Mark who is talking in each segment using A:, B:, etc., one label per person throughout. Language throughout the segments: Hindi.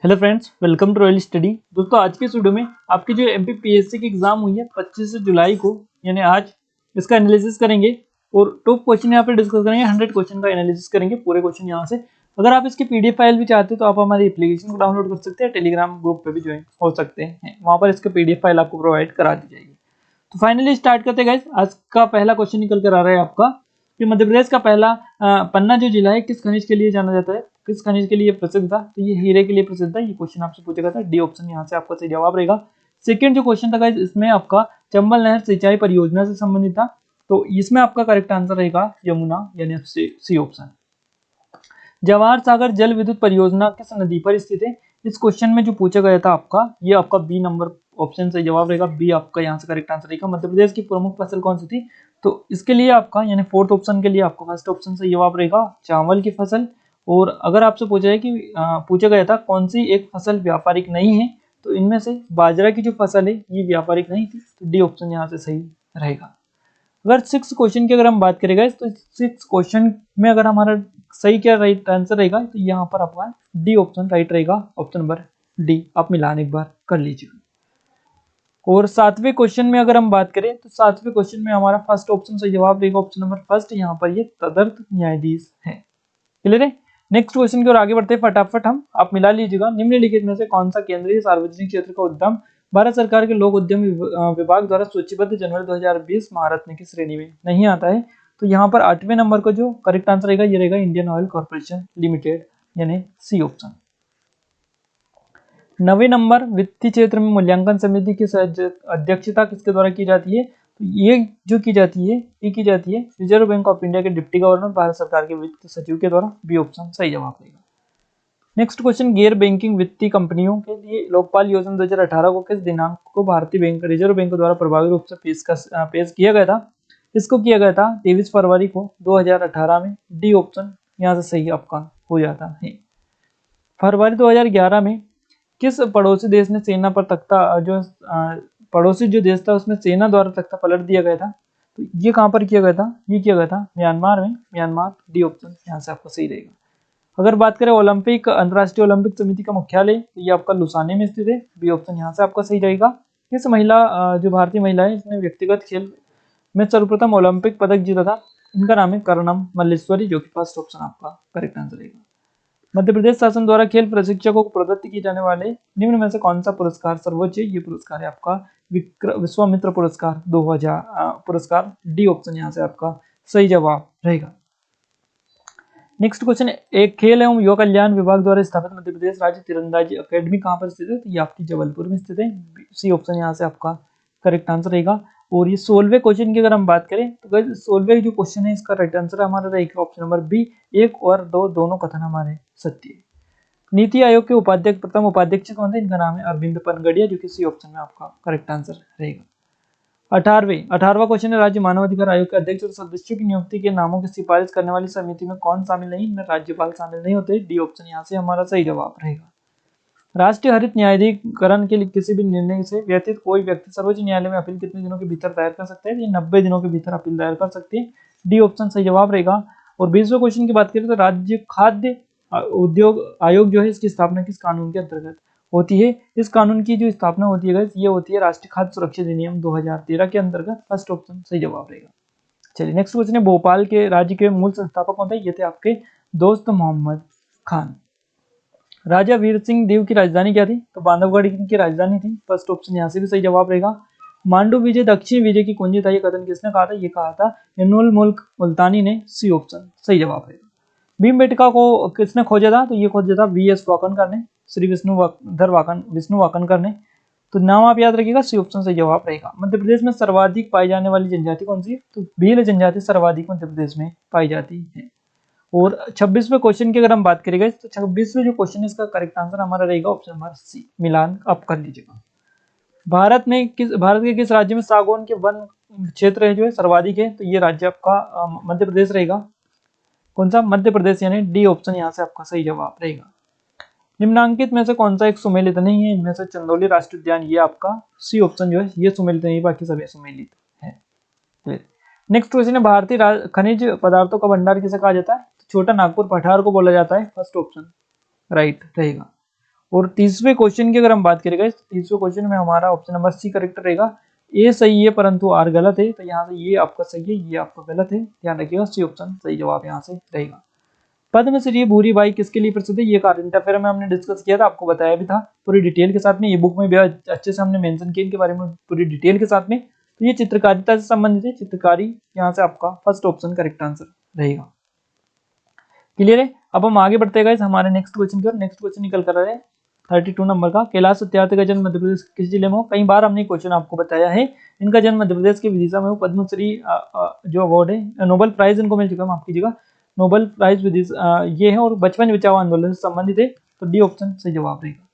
A: Hello friends, welcome to Royal Study. दोस्तों, आज के इस वीडियो में आपकी जो एमपीपीएससी की एग्जाम हुई है 25 जुलाई को, यानी आज, इसका एनालिसिस करेंगे और टॉप क्वेश्चन यहाँ पे डिस्कस करेंगे। 100 क्वेश्चन का एनालिसिस करेंगे, पूरे क्वेश्चन यहाँ से। अगर आप इसकी पीडीएफ फाइल भी चाहते हो तो आप हमारी एप्लीकेशन को डाउनलोड कर सकते हैं, टेलीग्राम ग्रुप पे भी ज्वाइन हो सकते हैं, वहाँ पर इसका पीडीएफ फाइल आपको प्रोवाइड करा दी जाएगी। तो फाइनली स्टार्ट करते हैं गाइस। आज का पहला क्वेश्चन निकल कर आ रहा है आपका कि मध्य प्रदेश का पहला पन्ना जो जिला है किस खनिज के लिए जाना जाता है, किस खनिज के लिए प्रसिद्ध था? तो ये हीरे के लिए प्रसिद्ध था। ये क्वेश्चन आपसे पूछा गया था, डी ऑप्शन यहाँ से आपका सही जवाब रहेगा। सेकंड जो क्वेश्चन था गाइस, इसमें आपका चंबल नहर सिंचाई परियोजना से संबंधित था, तो इसमें आपका करेक्ट आंसर रहेगा यमुना, यानी सी ऑप्शन। जवाहर सागर जल विद्युत परियोजना किस नदी पर स्थित है? इस क्वेश्चन में जो पूछा गया था आपका, ये आपका बी नंबर ऑप्शन से जवाब रहेगा। बी आपका यहाँ से करेक्ट आंसर रहेगा। मध्य प्रदेश की प्रमुख फसल कौन सी थी? तो इसके लिए आपका यानी फोर्थ ऑप्शन के लिए आपका फर्स्ट ऑप्शन से जवाब रहेगा चावल की फसल। और अगर आपसे पूछा है कि पूछा गया था कौन सी एक फसल व्यापारिक नहीं है, तो इनमें से बाजरा की जो फसल है ये व्यापारिक नहीं थी, तो डी ऑप्शन यहाँ से सही रहेगा। अगर 6 क्वेश्चन की अगर हम बात करेंगे तो 6 क्वेश्चन में अगर हमारा सही क्या राइट आंसर रहेगा, तो यहाँ पर आपका डी ऑप्शन राइट रहेगा। ऑप्शन नंबर डी आप मिलान एक बार कर लीजिएगा। और 7वें क्वेश्चन में अगर हम बात करें तो 7वें क्वेश्चन में हमारा फर्स्ट ऑप्शन से जवाब रहेगा। ऑप्शन नंबर फर्स्ट, यहाँ पर ये तदर्थ न्यायाधीश है। क्लियर है? नेक्स्ट क्वेश्चन की ओर आगे बढ़ते हैं फटाफट हम, आप मिला लीजिएगा। निम्नलिखित में से कौन सा केंद्रीय सार्वजनिक क्षेत्र का उद्यम भारत सरकार के लोक उद्यम विभाग द्वारा सूचीबद्ध जनवरी 2020 महारत्न की श्रेणी में नहीं आता है? तो यहाँ पर 8वें नंबर का जो करेक्ट आंसर रहेगा ये रहेगा इंडियन ऑयल कॉर्पोरेशन लिमिटेड, यानी सी ऑप्शन। 9वें नंबर, वित्तीय क्षेत्र में मूल्यांकन समिति की अध्यक्षता किसके द्वारा की जाती है? तो ये जो की जाती है ये की जाती है रिजर्व बैंक ऑफ इंडिया के डिप्टी गवर्नर, भारत सरकार के वित्त सचिव के द्वारा। बी ऑप्शन सही जवाब रहेगा। नेक्स्ट क्वेश्चन, गैर बैंकिंग वित्तीय कंपनियों के लिए लोकपाल योजना 2018 को किस दिनांक को भारतीय बैंक रिजर्व बैंक द्वारा प्रभावी रूप से पेश किया गया था? इसको किया गया था 23 फरवरी को 2018 में। डी ऑप्शन यहाँ से सही आपका हो जाता है। फरवरी 2011 में किस पड़ोसी देश ने सेना पर तख्ता जो पड़ोसी जो देश था उसमें सेना द्वारा तख्ता पलट दिया गया था? तो ये कहाँ पर किया गया था? ये किया गया था म्यांमार में। म्यांमार, डी ऑप्शन यहाँ से आपका सही रहेगा। अगर बात करें ओलंपिक अंतर्राष्ट्रीय ओलंपिक समिति का मुख्यालय, तो ये आपका लुसाने में स्थित है। बी ऑप्शन यहाँ से आपका सही रहेगा। किस महिला जो भारतीय महिला है इसने व्यक्तिगत खेल में सर्वप्रथम ओलंपिक पदक जीता था? इनका नाम है कर्णम मल्लेश्वरी, जो कि फर्स्ट ऑप्शन आपका करेक्ट आंसर रहेगा। मध्य प्रदेश शासन द्वारा खेल प्रशिक्षकों को प्रदत्त किए जाने वाले निम्न में से कौन सा पुरस्कार सर्वोच्च है? ये पुरस्कार है आपका विश्वामित्र पुरस्कार 2000 पुरस्कार। डी ऑप्शन यहाँ से आपका सही जवाब रहेगा। नेक्स्ट क्वेश्चन, एक खेल एवं युवा कल्याण विभाग द्वारा स्थापित मध्य प्रदेश राज्य तीरंदाजी अकेडमी कहाँ पर स्थित है? तो ये आपकी जबलपुर में स्थित है। सी ऑप्शन यहाँ से आपका करेक्ट आंसर रहेगा। और ये 16वें क्वेश्चन की अगर हम बात करें तो 16वें जो क्वेश्चन है इसका राइट आंसर हमारा रहेगा ऑप्शन नंबर बी। 1 और 2 दोनों कथन हमारे सत्य है। नीति आयोग के उपाध्यक्ष प्रथम उपाध्यक्ष कौन थे? इनका नाम है अरविंद पनगड़िया, जो कि सी ऑप्शन में आपका करेक्ट आंसर रहेगा। 18वां क्वेश्चन है, राज्य मानवाधिकार आयोग के अध्यक्ष और सदस्यों की नियुक्ति के नामों की सिफारिश करने वाली समिति में कौन शामिल नहीं? इनमें राज्यपाल शामिल नहीं होते। डी ऑप्शन यहाँ से हमारा सही जवाब रहेगा। राष्ट्रीय हरित न्यायाधिकरण के लिए किसी भी निर्णय से व्यतीत कोई व्यक्ति सर्वोच्च न्यायालय में अपील कितने दिनों के भीतर दायर कर सकते हैं? ये 90 दिनों के भीतर अपील दायर कर सकते हैं। डी ऑप्शन सही जवाब रहेगा। और 20वें क्वेश्चन की बात करें तो राज्य खाद्य उद्योग आयोग जो है इसकी स्थापना किस कानून के अंतर्गत होती है? इस कानून की जो स्थापना होती है ये होती है राष्ट्रीय खाद्य सुरक्षा अधिनियम 2013 के अंतर्गत। फर्स्ट ऑप्शन सही जवाब रहेगा। चलिए नेक्स्ट क्वेश्चन है, भोपाल के राज्य के मूल संस्थापक कौन थे? ये थे आपके दोस्त मोहम्मद खान। राजा वीर सिंह देव की राजधानी क्या थी? तो बांधवगढ़ की राजधानी थी। फर्स्ट ऑप्शन यहाँ से भी सही जवाब रहेगा। मांडू विजय दक्षिण विजय की कुंजी था, ये कथन किसने कहा था? ये कहा था इनुल मुल्क मुल्तानी ने। सी ऑप्शन सही जवाब रहेगा। भीमबेटका को किसने खोजा था? तो ये खोजा था वी.एस. वाकनकर ने, श्री विष्णु वाकनकर ने। तो नाम आप याद रखिएगा, सी ऑप्शन सही जवाब रहेगा। मध्य प्रदेश में सर्वाधिक पाई जाने वाली जनजाति कौन सी है? तो भील जनजाति सर्वाधिक मध्य प्रदेश में पाई जाती है। और 26वें क्वेश्चन की अगर हम बात करेंगे तो 26वें जो क्वेश्चन है इसका करेक्ट आंसर हमारा रहेगा ऑप्शन नंबर सी। मिलान आप कर लीजिएगा। भारत के किस राज्य में सागौन के वन क्षेत्र है जो है सर्वाधिक है? तो ये राज्य आपका मध्य प्रदेश रहेगा। कौन सा? मध्य प्रदेश, यानी डी ऑप्शन यहाँ से आपका सही जवाब रहेगा। निम्नांकित में से कौन सा एक सुमेलित नहीं है? इनमें से चंदौली राष्ट्रीय उद्यान, ये आपका सी ऑप्शन जो है ये सुमेलित नहीं, बाकी सभी सुमेलित है। नेक्स्ट क्वेश्चन है, भारतीय खनिज पदार्थों का भंडार किसे कहा जाता है? तो छोटा नागपुर पठार को बोला जाता है। फर्स्ट ऑप्शन राइट रहेगा। और तीसरे क्वेश्चन की अगर हम बात करेंगे तो तीसरे क्वेश्चन में हमारा ऑप्शन नंबर सी करेक्ट रहेगा। ए सही है परंतु आर गलत है, तो यहाँ से ये आपका सही है, ये आपका गलत है, ध्यान रखिएगा, सी ऑप्शन सही जवाब यहाँ से रहेगा। पद्मश्री भूरी बाई किसके लिए प्रसिद्ध है? ये करंट अफेयर में हमने डिस्कस किया था, आपको बताया भी था पूरी डिटेल के साथ में, ये बुक में भी अच्छे से हमने मेंशन किया इनके बारे में पूरी डिटेल के साथ में। तो ये चित्रकारिता से संबंधित है, चित्रकारी यहाँ से आपका फर्स्ट ऑप्शन करेक्ट आंसर रहेगा। क्लियर है? अब हम आगे बढ़ते हैं हमारे नेक्स्ट क्वेश्चन की ओर। नेक्स्ट क्वेश्चन निकल कर रहे हैं 32 नंबर का। कैलाश सत्यार्थी का जन्म मध्य प्रदेश किस जिले में हो? कई बार हमने क्वेश्चन आपको बताया है, इनका जन्म मध्य प्रदेश के विदिशा में हो। पद्मश्री जो अवार्ड है, नोबेल प्राइज इनको मिल चुका है, माफ कीजिएगा, नोबेल प्राइज विदिशा ये है, और बचपन बचाओ आंदोलन से संबंधित है, तो डी ऑप्शन सही जवाब रहेगा।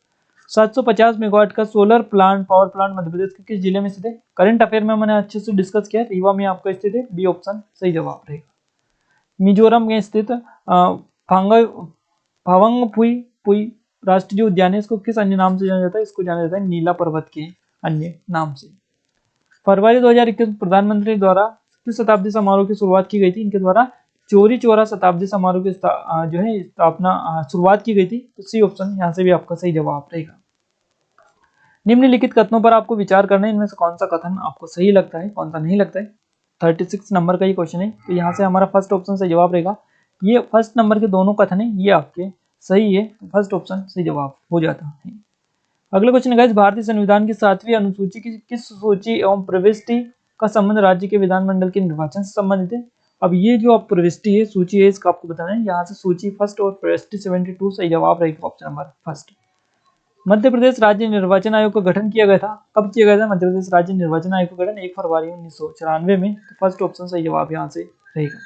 A: 750 मेगावाट का solar plant power plant Madhya Pradesh के किस जिले में स्थित है? करंट अफेयर में मैंने अच्छे से डिस्कस किया, रीवा में आपका स्थित है, डी ऑप्शन सही जवाब रहेगा। मिजोरम में स्थित भावंगफुई राष्ट्रीय उद्यान है, इसको किस अन्य नाम से जाना जाता है? इसको जाना जाता है नीला पर्वत के अन्य नाम से। फरवरी 2021 प्रधानमंत्री द्वारा किस शताब्दी समारोह की शुरुआत की गई थी? इनके द्वारा चौरी चौरा शताब्दी समारोह की जो है स्थापना शुरुआत की गई थी, तो सी ऑप्शन यहाँ से भी आपका सही जवाब रहेगा। निम्नलिखित कथनों पर आपको विचार करना है, इनमें से कौन सा कथन आपको सही लगता है, कौन सा नहीं लगता है। 36 नंबर का ये क्वेश्चन है, तो यहाँ से हमारा फर्स्ट ऑप्शन सही जवाब रहेगा। ये फर्स्ट नंबर के दोनों कथन है, ये आपके सही है, तो फर्स्ट ऑप्शन सही जवाब हो जाता है। अगले क्वेश्चन है, भारतीय संविधान की 7वीं अनुसूची की किस सूची एवं प्रविष्टि का संबंध राज्य के विधानमंडल के निर्वाचन से संबंधित है? अब ये जो आप प्रविष्टि है, सूची है, इसका आपको बताना है। यहाँ से सूची फर्स्ट और प्रविष्टि 72 सही जवाब रहेगा, option number first. Madhya Pradesh राज्य निर्वाचन आयोग का गठन किया गया था, कब किया गया था मध्य प्रदेश राज्य निर्वाचन आयोग का गठन? 1 फरवरी 1994 में, तो फर्स्ट ऑप्शन सही जवाब यहाँ से रहेगा।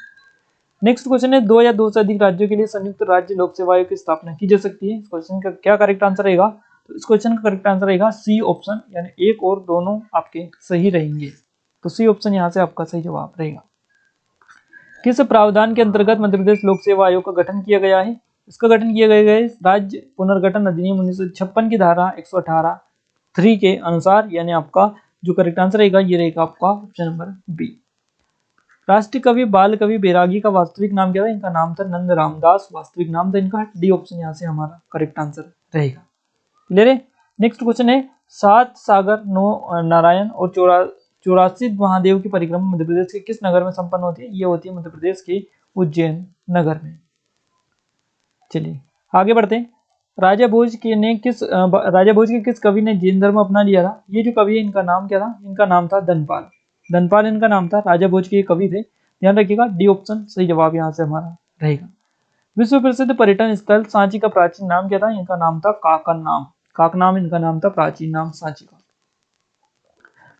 A: नेक्स्ट क्वेश्चन है, 2 या 2 से अधिक राज्यों के लिए संयुक्त राज्य लोक सेवा आयोग की स्थापना की जा सकती है? इस क्वेश्चन का क्या करेक्ट आंसर रहेगा? तो इस क्वेश्चन का करेक्ट आंसर रहेगा सी ऑप्शन, यानी एक और दोनों आपके सही रहेंगे, तो सी ऑप्शन यहाँ से आपका सही जवाब रहेगा। किस प्रावधान के अंतर्गत मध्य प्रदेश लोक सेवा आयोग का गठन किया गया है? इसका गठन किया गया है राज्य पुनर्गठन अधिनियम 1956 की धारा 118(3) के अनुसार, यानी आपका जो करेक्ट आंसर रहेगा ये रहेगा आपका ऑप्शन नंबर बी। राष्ट्रीय कवि बाल कवि बैरागी का वास्तविक नाम क्या था? इनका नाम था नंद रामदास, वास्तविक नाम था इनका, डी ऑप्शन यहाँ से हमारा करेक्ट आंसर रहेगा। क्लियर है? नेक्स्ट क्वेश्चन है, 7 सागर 9 नारायण और 84 महादेव की परिक्रमा मध्य प्रदेश के किस नगर में संपन्न होती है? ये होती है मध्य प्रदेश के उज्जैन नगर में। चलिए आगे बढ़ते हैं। राजा भोज के किस कवि ने जैन धर्म अपना लिया था? ये जो कवि है इनका नाम क्या था? इनका नाम था धनपाल, धनपाल इनका नाम था, राजा भोज के कवि थे, ध्यान रखिएगा, डी ऑप्शन सही जवाब यहाँ से हमारा रहेगा। विश्व प्रसिद्ध पर्यटन स्थल सांची का प्राचीन नाम क्या था? इनका नाम था काकनाम इनका नाम था, प्राचीन नाम सांची का।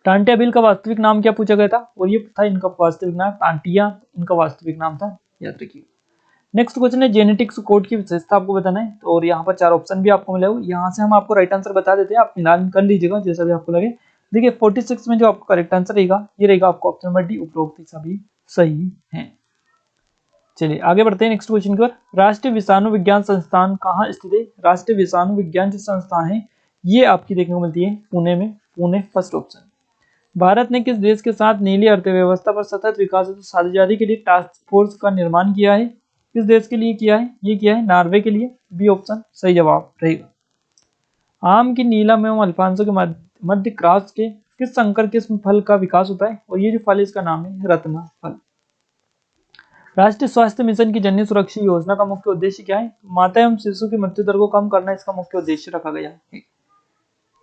A: टांटिया भील का वास्तविक नाम क्या पूछा गया था? और ये था इनका वास्तविक नाम टांटिया, इनका वास्तविक नाम था, याद रखिए। नेक्स्ट क्वेश्चन है, जेनेटिक्स कोड की विशेषता आपको बताना है, और यहाँ पर 4 ऑप्शन भी आपको मिले हुए, यहाँ से हम आपको राइट आंसर बता देते हैं, आप मिलान कर लीजिएगा जैसा भी आपको लगे। देखिए 46 में जो आपका करेक्ट आंसर रहेगा ये रहेगा आपका ऑप्शन नंबर डी, उपरोक्त सभी सही है। चलिए आगे बढ़ते हैं नेक्स्ट क्वेश्चन की ओर। राष्ट्रीय विषाणु विज्ञान संस्थान कहाँ स्थित है? राष्ट्रीय विषाणु विज्ञान जो संस्थान है ये आपकी देखने को मिलती है पुणे में, पुणे फर्स्ट ऑप्शन। भारत ने किस देश के साथ नीली अर्थव्यवस्था पर सतत विकास और साझेदारी के लिए टास्क फोर्स का निर्माण किया है? किस देश के लिए किया है? ये किया है नॉर्वे के लिए, बी ऑप्शन सही जवाब रहेगा। आम की नीलम एवं अल्फांसो के मध्य क्रॉस के किस संकर किस्म फल का विकास होता है? और ये जो फल इसका नाम है रत्ना फल। राष्ट्रीय स्वास्थ्य मिशन की जननी सुरक्षा योजना का मुख्य उद्देश्य क्या है? माता एवं शिशु की मृत्यु दर को कम करना इसका मुख्य उद्देश्य रखा गया है।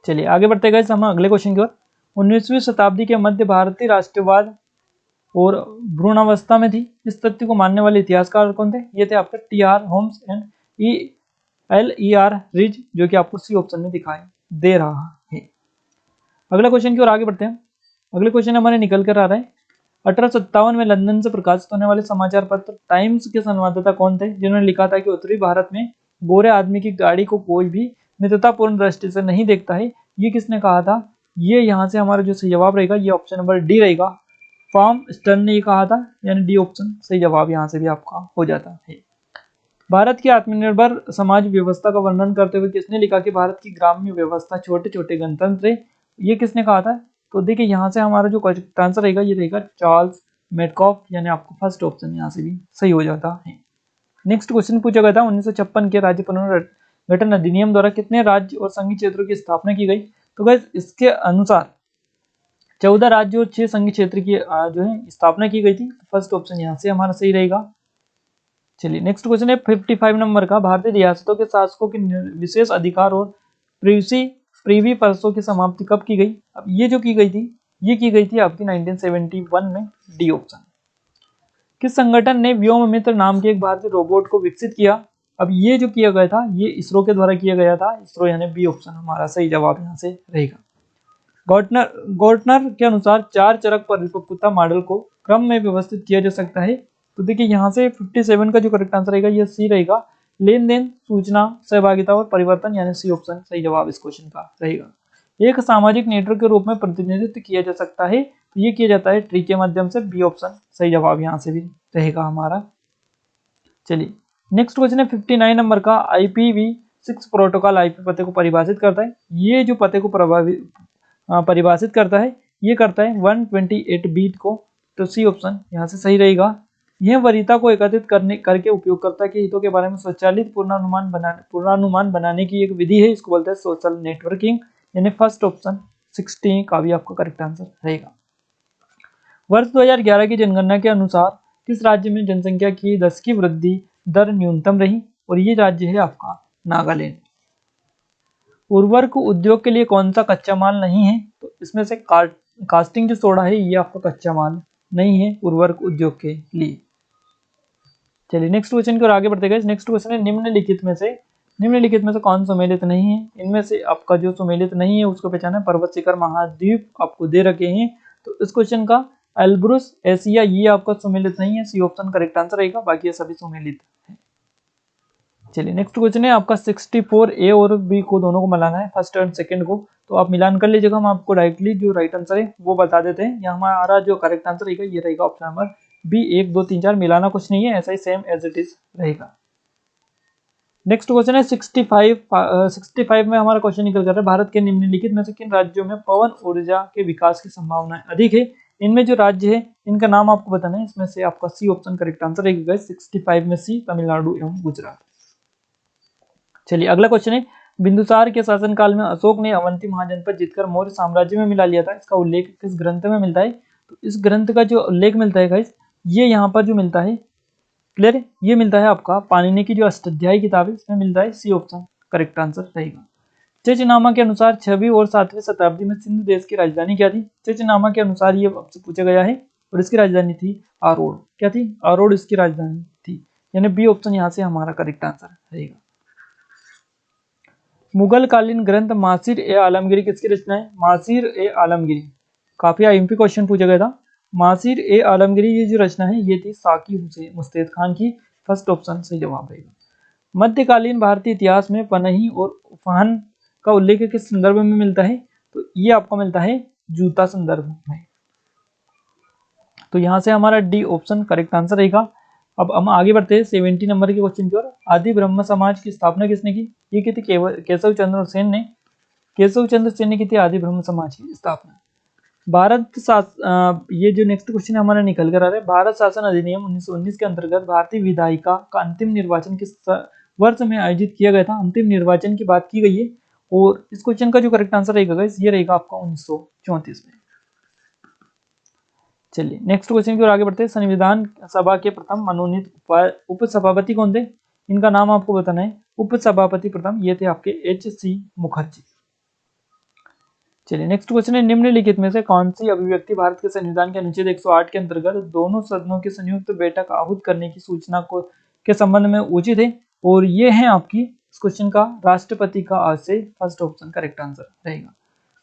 A: चलिए आगे बढ़ते गए हम अगले क्वेश्चन की ओर। 19वीं शताब्दी के मध्य भारतीय राष्ट्रवाद और भ्रूणावस्था में थी, इस तथ्य को मानने वाले इतिहासकार कौन थे? ये थे आपके TR. Homes and L.E.R. Ridge, जो कि आपको सी ऑप्शन में दिखाई दे रहा है। अगला क्वेश्चन की ओर आगे बढ़ते हैं। अगले क्वेश्चन हमारे निकल कर आ रहा है, 1857 में लंदन से प्रकाशित होने वाले समाचार पत्र टाइम्स के संवाददाता कौन थे, जिन्होंने लिखा था कि उत्तरी भारत में गोरे आदमी की गाड़ी को कोई भी मित्रतापूर्ण दृष्टि से नहीं देखता है? ये किसने कहा था? ये यहाँ से हमारा जो सही जवाब रहेगा ये ऑप्शन नंबर डी रहेगा, फॉर्म स्टर्न ने ये कहा था, यानी डी ऑप्शन सही जवाब यहाँ से भी आपका हो जाता है। भारत की आत्मनिर्भर समाज व्यवस्था का वर्णन करते हुए किसने लिखा कि भारत की ग्राम्य व्यवस्था छोटे छोटे गणतंत्र है? ये किसने कहा था? तो देखिए यहाँ से हमारा जो करेक्ट आंसर रहेगा ये रहेगा चार्ल्स मेडकॉफ, यानी आपको फर्स्ट ऑप्शन यहाँ से भी सही हो जाता है। नेक्स्ट क्वेश्चन पूछा गया था 1956 के राज्य गठन अधिनियम द्वारा कितने राज्य और संघीय क्षेत्रों की स्थापना की गई? तो गाइस इसके अनुसार 14 राज्य और 6 संघीय क्षेत्र की जो है स्थापना की गई थी। फर्स्ट ऑप्शन यहाँ से हमारा सही रहेगा। चलिए नेक्स्ट क्वेश्चन है 55 नंबर का, भारतीय रियासतों के शासकों के विशेष अधिकार और प्रीवी पर्सों की समाप्ति कब की गई? अब ये जो की गई थी, ये की गई थी आपकी 1971 में। D option. किस संगठन ने व्योम मित्र नाम के एक भारतीय रोबोट को विकसित किया? अब ये जो किया गया था ये इसरो के द्वारा किया गया था। इसरो यानी बी ऑप्शन हमारा सही जवाब यहाँ से रहेगा। गॉर्टनर के अनुसार 4 चरक परिपक्वता मॉडल को क्रम में व्यवस्थित किया जा सकता है। तो देखिए यहाँ से 57 का जो करेक्ट आंसर रहेगा ये सी रहेगा। लेन देन, सूचना, सहभागिता और परिवर्तन यानी सी ऑप्शन सही जवाब इस क्वेश्चन का रहेगा। एक सामाजिक नेटवर्क के रूप में प्रतिनिधित्व किया जा सकता है, तो ये किया जाता है ट्री के माध्यम से। बी ऑप्शन सही जवाब यहाँ से भी रहेगा हमारा। चलिए नेक्स्ट क्वेश्चन है 59 नंबर का, IPv6 प्रोटोकॉल आईपी पते को परिभाषित करता है। ये जो पते को परिभाषित करता है ये करता है 128 बीट को। तो सी ऑप्शन यहाँ से सही रहेगा। यह वरीयता को एकत्रित करके उपयोगकर्ता के हितों के बारे में स्वचालित पूर्वानुमान बनाने की एक विधि है। इसको बोलते हैं सोशल नेटवर्किंग, यानी फर्स्ट ऑप्शन 60 का भी आपका करेक्ट आंसर रहेगा। वर्ष 2011 की जनगणना के अनुसार किस राज्य में जनसंख्या की 10 की वृद्धि दर न्यूनतम रही? और ये राज्य है आपका नागालैंड। उर्वरक उद्योग के लिए कौन सा कच्चा माल नहीं है? तो इसमें से कास्टिंग जो सोडा है ये आपका कच्चा माल नहीं है उर्वरक उद्योग के लिए। चलिए नेक्स्ट क्वेश्चन की ओर आगे बढ़ते गए। नेक्स्ट क्वेश्चन है निम्नलिखित में से कौन सुमेलित नहीं है? इनमें से आपका जो सुमेलित नहीं है उसको पहचाना। पर्वत शिखर महाद्वीप आपको दे रखे हैं, तो इस क्वेश्चन का एल्ब्रुस एशिया ये आपका सुमेलित नहीं है। सी ऑप्शन करेक्ट आंसर रहेगा, बाकी ये सभी सुमेलित है। चलिए नेक्स्ट क्वेश्चन है आपका 64 ए और बी को दोनों को मिलाना है, फर्स्ट और सेकंड को। तो आप मिलान कर लीजिएगा, हम आपको डायरेक्टली जो राइट आंसर है वो बता देते हैं। यहाँ हमारा जो करेक्ट आंसर रहेगा ये रहेगा ऑप्शन नंबर बी। 1 2 3 4 मिलाना कुछ नहीं है, ऐसा ही सेम एज इट इज रहेगा। नेक्स्ट क्वेश्चन है 65 में हमारा क्वेश्चन निकल कर रहा है, भारत के निम्नलिखित में से किन राज्यों में पवन ऊर्जा के विकास की संभावनाएं अधिक है? इनमें जो राज्य है इनका नाम आपको बताना है। इसमें से आपका सी ऑप्शन करेक्ट आंसर रहेगा 65 में सी, तमिलनाडु एवं गुजरात। चलिए अगला क्वेश्चन है, बिंदुसार के शासनकाल में अशोक ने अवंती महाजनपद जीतकर मौर्य साम्राज्य में मिला लिया था। इसका उल्लेख किस ग्रंथ में मिलता है? तो इस ग्रंथ का जो उल्लेख मिलता है गाइस, ये यहाँ पर जो मिलता है, क्लियर है, ये मिलता है आपका पाणिनि की जो अष्टाध्यायी किताब है इसमें मिलता है। सी ऑप्शन करेक्ट आंसर रहेगा। चचनामा के अनुसार 6वीं और 7वीं शताब्दी में सिंधु देश की राजधानी क्या थी? चचनामा के अनुसार ये आपसे पूछा गया है और इसकी राजधानी थी आरोड। क्या थी? आरोड इसकी राजधानी थी, यानी बी ऑप्शन यहाँ से हमारा करेक्ट आंसर रहेगा। मुगल कालीन ग्रंथ मासिर ए आलमगीरी किसकी रचना है? मासिर ए आलमगीरी काफी आईएमपी क्वेश्चन पूछा गया था। मासिर ए आलमगीरी ये जो रचना है ये थी साकी हुसैन मुस्तैद खान की। फर्स्ट ऑप्शन सही जवाब रहेगा। मध्यकालीन भारतीय इतिहास में पनही और उफान का उल्लेख किस संदर्भ में मिलता है? तो ये आपको मिलता है जूता संदर्भ में। तो यहाँ से हमारा डी ऑप्शन करेक्ट आंसर रहेगा। अब हम आगे बढ़ते हैं 70 नंबर के क्वेश्चन की ओर। आदि ब्रह्म समाज की स्थापना किसने की? ये की थी केशव चंद्र सेन ने। केशव चंद्र सेन ने की थी आदि ब्रह्म समाज की स्थापना। ये जो नेक्स्ट क्वेश्चन हमारा निकल कर आ रहा है, भारत शासन अधिनियम 1919 के अंतर्गत भारतीय विधायिका का अंतिम निर्वाचन किस वर्ष में आयोजित किया गया था? अंतिम निर्वाचन की बात की गई है और इस क्वेश्चन का जो करेक्ट आंसर रहेगा ये रहेगा आपका 1934 में। चलिए नेक्स्ट क्वेश्चन की ओर आगे बढ़ते हैं। संविधान सभा के प्रथम मनोनीत उपसभापति कौन थे? इनका नाम आपको बताना है। उपसभापति प्रथम ये थे आपके H.C. मुखर्जी। चलिए नेक्स्ट क्वेश्चन है, निम्नलिखित में से कौन सी अभिव्यक्ति भारत के संविधान के अनुच्छेद 108 के अंतर्गत दोनों सदनों की संयुक्त बैठक आहूत करने की सूचना को के संबंध में उचित है? और ये है आपकी इस क्वेश्चन का राष्ट्रपति का आज से फर्स्ट ऑप्शन करेक्ट आंसर रहेगा।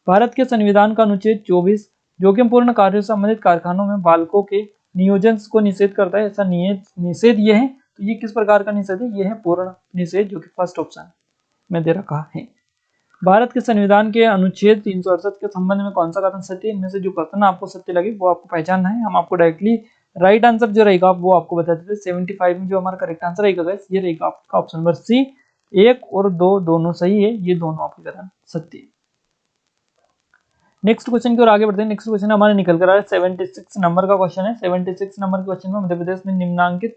A: भारत के संविधान का अनुच्छेद 24 जोखिमपूर्ण कार्यों से संबंधित कारखानों में बालकों के नियोजन को निषेध करता है। ऐसा निषेध ये है, तो ये किस प्रकार का निषेध है? ये है पूर्ण निषेध, जो कि फर्स्ट ऑप्शन में दे रखा है। भारत के संविधान के अनुच्छेद 368 के संबंध में कौन सा कथन सत्य है? इनमें से जो कथन आपको सत्य लगे वो आपको पहचानना है। हम आपको डायरेक्टली राइट आंसर जो रहेगा वो आपको बता देते हैं। 75 में जो हमारा करेक्ट आंसर रहेगा गाइस ये रहेगा आपका ऑप्शन नंबर सी। 1 और 2 दोनों सही है, ये दोनों आपके कथन सत्य है। नेक्स्ट क्वेश्चन की ओर आगे बढ़ते हैं। नेक्स्ट क्वेश्चन हमारे निकल कर आ रहा है 76 नंबर का क्वेश्चन है। 76 नंबर के क्वेश्चन में मध्य प्रदेश में निम्नांकित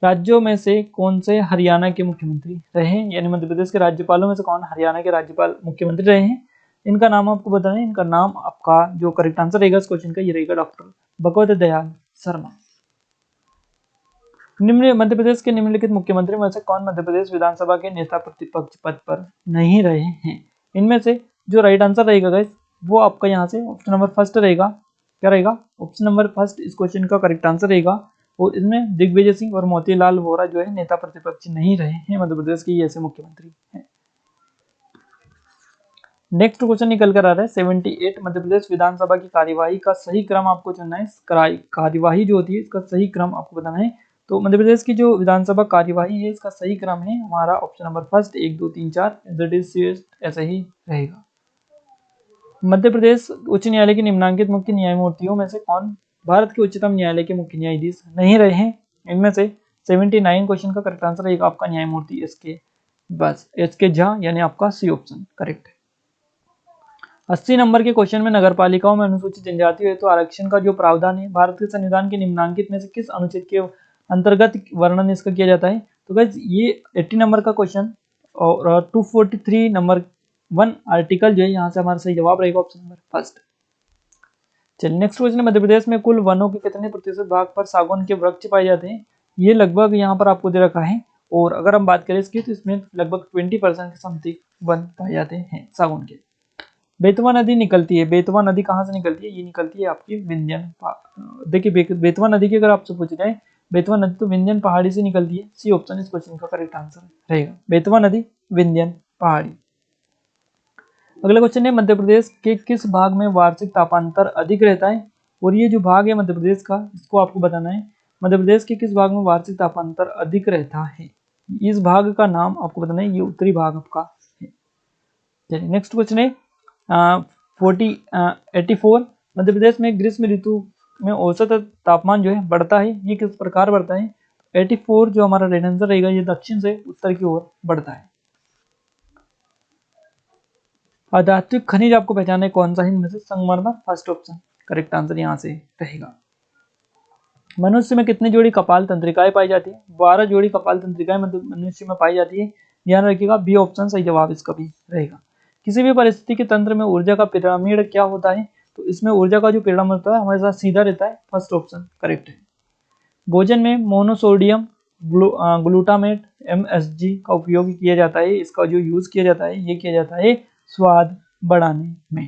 A: राज्यों में से कौन से हरियाणा के मुख्यमंत्री रहे हैं, यानी मध्य प्रदेश के राज्यपालों में से कौन हरियाणा के राज्यपाल मुख्यमंत्री रहे हैं, इनका नाम आपको बताना है। इनका नाम आपका जो करेक्ट आंसर रहेगा इस क्वेश्चन का ये रहेगा डॉक्टर भगवत दयाल शर्मा। निम्न मध्य प्रदेश के निम्नलिखित मुख्यमंत्री में से कौन मध्य प्रदेश विधानसभा के नेता प्रतिपक्ष पद पर नहीं रहे हैं। इनमें से जो राइट आंसर रहेगा गाइस वो आपका यहाँ से ऑप्शन नंबर फर्स्ट रहेगा। क्या रहेगा? ऑप्शन नंबर फर्स्ट इस क्वेश्चन का करेक्ट आंसर रहेगा। और इसमें दिग्विजय सिंह और मोतीलाल वोरा जो है नेता प्रतिपक्ष नहीं रहे हैं मध्य प्रदेश के, ये ऐसे मुख्यमंत्री हैं। नेक्स्ट क्वेश्चन निकल कर आ रहा है 78 मध्य प्रदेश विधानसभा की कार्यवाही का सही क्रम आपको चुनना है। कार्यवाही जो होती है इसका सही क्रम आपको बताना है। तो मध्य प्रदेश की जो विधानसभा कार्यवाही है इसका सही क्रम है हमारा ऑप्शन नंबर फर्स्ट 1 2 3 4 ऐसा ही रहेगा। मध्य प्रदेश उच्च न्यायालय के निम्नांकित मुख्य न्यायमूर्तियों में से कौन भारत के उच्चतम न्यायालय के मुख्य न्यायाधीश नहीं रहे हैं। इनमें से 79 क्वेश्चन का करेक्ट आंसर रहेगा आपका न्यायमूर्ति एस के झा, यानी आपका सी ऑप्शन करेक्ट है। 80 नंबर के क्वेश्चन में नगरपालिकाओं में अनुसूचित जनजाति है तो आरक्षण का जो प्रावधान है भारत के संविधान के निम्नांकित में से किस अनुच्छेद के अंतर्गत वर्णन इसका किया जाता है। तो गाइस ये 80 नंबर का क्वेश्चन और 243 नंबर 1 आर्टिकल जो है यहाँ से हमारा सही जवाब रहेगा ऑप्शन नंबर फर्स्ट। चलिए नेक्स्ट क्वेश्चन है मध्य प्रदेश में कुल वनों के कितने प्रतिशत भाग पर सागौन के वृक्ष पाए जाते हैं। ये लगभग यहाँ पर आपको दे रखा है और अगर हम बात करें इसकी तो इसमें लगभग 20% के समथिंग वन पाए जाते हैं सागौन के। बेतवा नदी निकलती है, बेतवा नदी कहाँ से निकलती है? ये निकलती है आपकी विंध्यन। देखिए बेतवा नदी की अगर आपसे पूछ रहे हैं बेतवा नदी तो विंध्यन पहाड़ी से निकलती है। सी ऑप्शन इस क्वेश्चन का करेक्ट आंसर रहेगा, बेतवा नदी विंध्यन पहाड़ी। अगला क्वेश्चन है मध्य प्रदेश के किस भाग में वार्षिक तापांतर अधिक रहता है। और ये जो भाग है मध्य प्रदेश का इसको आपको बताना है। मध्य प्रदेश के किस भाग में वार्षिक तापांतर अधिक रहता है, इस भाग का नाम आपको बताना है। ये उत्तरी भाग आपका है। चलिए नेक्स्ट क्वेश्चन है 84 मध्य प्रदेश में ग्रीष्म ऋतु में औसत तापमान जो है बढ़ता है, ये किस प्रकार बढ़ता है। 84 जो हमारा रेड आंसर रहेगा ये दक्षिण से उत्तर की ओर बढ़ता है। अधात्विक खनिज आपको पहचाना है कौन सा है, इनमें से संगमरमर फर्स्ट ऑप्शन करेक्ट आंसर यहाँ से रहेगा। मनुष्य में कितनी जोड़ी कपाल तंत्रिकाएं पाई जाती है। 12 जोड़ी कपाल तंत्रिकाएं मनुष्य में पाई जाती है, ध्यान रखिएगा बी ऑप्शन सही जवाब इसका भी रहेगा। किसी भी परिस्थिति के तंत्र में ऊर्जा का पिरामिड क्या होता है, तो इसमें ऊर्जा का जो पिरामिड होता है हमारे साथ सीधा रहता है, फर्स्ट ऑप्शन करेक्ट है। भोजन में मोनोसोडियम ग्लूटामेट MSG का उपयोग किया जाता है, इसका जो यूज किया जाता है ये किया जाता है स्वाद बढ़ाने में।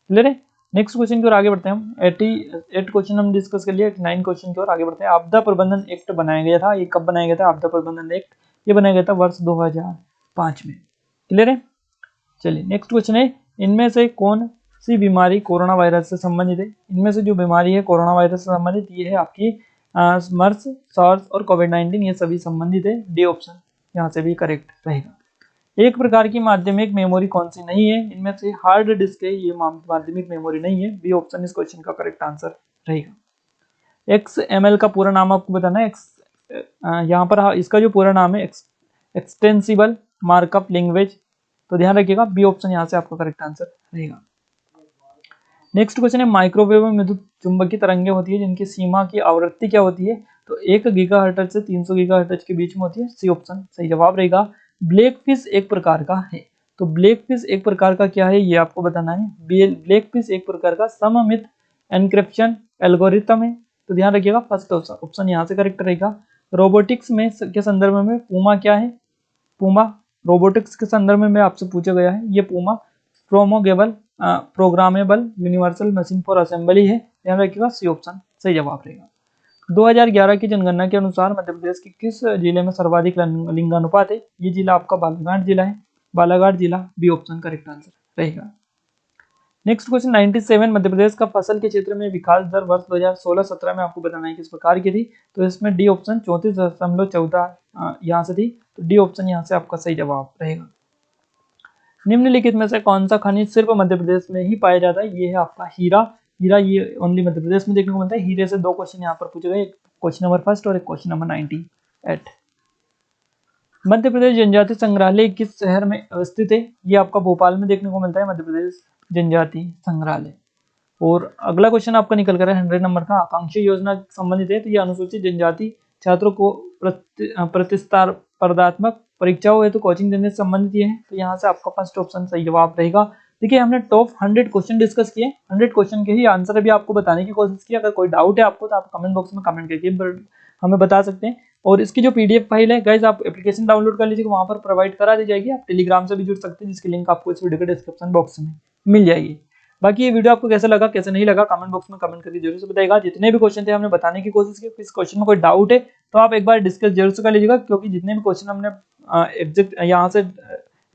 A: क्लियर है। नेक्स्ट क्वेश्चन की ओर आगे बढ़ते हैं हम। 88 क्वेश्चन हम डिस्कस कर लिया, 89 क्वेश्चन की ओर आगे बढ़ते हैं। आपदा प्रबंधन एक्ट बनाया गया था, ये कब बनाया गया था? आपदा प्रबंधन एक्ट ये बनाया गया था वर्ष 2005 में। क्लियर है। चलिए नेक्स्ट क्वेश्चन है इनमें से कौन सी बीमारी कोरोना वायरस से संबंधित है। इनमें से जो बीमारी है कोरोना वायरस से संबंधित ये है आपकी मर्स, सार्स और कोविड-19 ये सभी संबंधित है। डी ऑप्शन यहाँ से भी करेक्ट रहेगा। एक प्रकार की माध्यमिक मेमोरी कौन सी नहीं है, इनमें से हार्ड डिस्क है, ये माध्यमिक मेमोरी नहीं है। बी ऑप्शन इस क्वेश्चन का करेक्ट आंसर रहेगा। XML का पूरा नाम आपको बताना है। यहाँ पर इसका जो पूरा नाम है एक्सटेंसिबल मार्कअप लैंग्वेज, तो ध्यान रखिएगा बी ऑप्शन यहाँ से आपका करेक्ट आंसर रहेगा। नेक्स्ट क्वेश्चन है माइक्रोवेव में विद्युत चुंबकीय तरंगें होती है जिनकी सीमा की आवृत्ति क्या होती है, तो 1 गीगाहर्ट्ज से 300 गीगाहर्ट्ज के बीच में होती है। सी ऑप्शन सही जवाब रहेगा। ब्लैक फिश एक प्रकार का है, तो ब्लैक फिश एक प्रकार का क्या है ये आपको बताना है। ब्लैक फिश एक प्रकार का सममित एन्क्रिप्शन एल्गोरिथम है, तो ध्यान रखिएगा फर्स्ट ऑप्शन यहाँ से करेक्ट रहेगा। रोबोटिक्स में के संदर्भ में पूमा क्या है, पूमा रोबोटिक्स के संदर्भ में आपसे पूछा गया है, ये Puma programmable universal machine for assembly है, ध्यान रखिएगा सी ऑप्शन सही जवाब रहेगा। 2011 की जनगणना के अनुसार मध्य प्रदेश के किस जिले में सर्वाधिक लिंगानुपात है, ये जिला आपका बालाघाट जिला है, बालाघाट जिला बी ऑप्शन करेक्ट आंसर रहेगा। नेक्स्ट क्वेश्चन 97 मध्य प्रदेश का फसल के क्षेत्र में विकास दर वर्ष 2016-17 में आपको बताना है किस प्रकार की थी, तो इसमें डी ऑप्शन 34.14 यहाँ से थी, तो डी ऑप्शन यहाँ से आपका सही जवाब रहेगा। निम्नलिखित में से कौन सा खनिज सिर्फ मध्य प्रदेश में ही पाया जाता है, ये है आपका हीरा। हीरा ये ओनली मध्य प्रदेश में देखने को मिलता है। हीरे से 2 क्वेश्चन यहाँ पर पूछे गए, एक क्वेश्चन नंबर फर्स्ट और एक क्वेश्चन नंबर 98। मध्य प्रदेश जनजाति संग्रहालय किस शहर में अवस्थित है, ये आपका भोपाल में देखने को मिलता है मध्य प्रदेश जनजाति संग्रहालय। और अगला क्वेश्चन आपका निकल कर है 100 नंबर का, आकांक्षी योजना संबंधित है, तो ये अनुसूचित जनजाति छात्रों को प्रतिस्पर्धात्मक परीक्षाओं हेतु कोचिंग देने से संबंधित ये है। तो यहाँ से आपका फर्स्ट ऑप्शन सही जवाब रहेगा। देखिए हमने टॉप 100 क्वेश्चन डिस्कस किए, 100 क्वेश्चन के ही आंसर अभी आपको बताने की कोशिश की। अगर कोई डाउट है आपको तो आप कमेंट बॉक्स में कमेंट करके हमें बता सकते हैं। और इसकी जो पीडीएफ फाइल है गाइज, आप एप्लीकेशन डाउनलोड कर लीजिए, वहां पर प्रोवाइड करा दी जाएगी। आप टेलीग्राम से भी जुड़ सकते हैं, जिसकी लिंक आपको इस वीडियो के डिस्क्रिप्शन बॉक्स में मिल जाएगी। बाकी ये वीडियो आपको कैसा लगा कैसा नहीं लगा कमेंट बॉक्स में कमेंट करके जरूर से बताइएगा। जितने भी क्वेश्चन थे हमने बताने की कोशिश की, इस क्वेश्चन में कोई डाउट है तो आप एक बार डिस्कस जरूर से कर लीजिएगा, क्योंकि जितने भी क्वेश्चन हमने एग्जैक्ट यहाँ से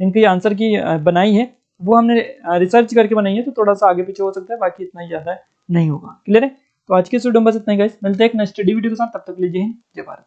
A: इनकी आंसर की बनाई है वो हमने रिसर्च करके बनाई है, तो थोड़ा सा आगे पीछे हो सकता है, बाकी इतना ही ज्यादा नहीं होगा। क्लियर है? तो आज के इस वीडियो में बस इतना ही गाइस, मिलते हैं एक नेक्स्ट वीडियो के साथ, तब तक लीजिए जय भारत।